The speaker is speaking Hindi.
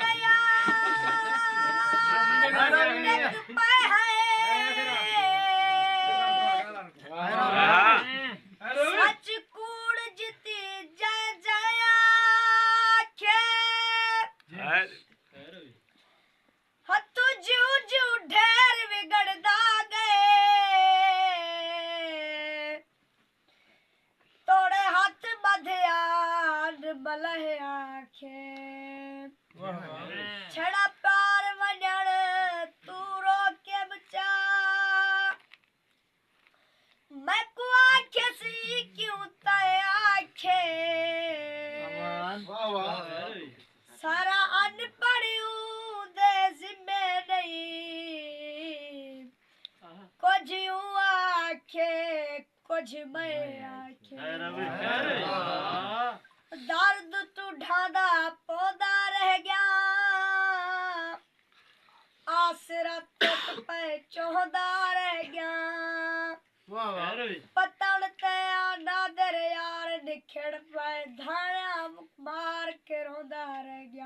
गया सच कूड़ जिती जय जया हथु जू जू ढेर बिगड़दा गए तोड़े हाथ बधिया बलह आखे छड़ा प्यार वजण तू रोके बचा मैं को आखे सी क्यों तय आखे सारा अनपढ़ दे जिम्मे नहीं कुछ यूं आखे कुछ मैं आखे दर्द तू ढादा पौधा रह गया आसरा तक पे चौधा रह गया पतन ते आना दर यार निखड़ पे धाया मार के रोंदा रह गया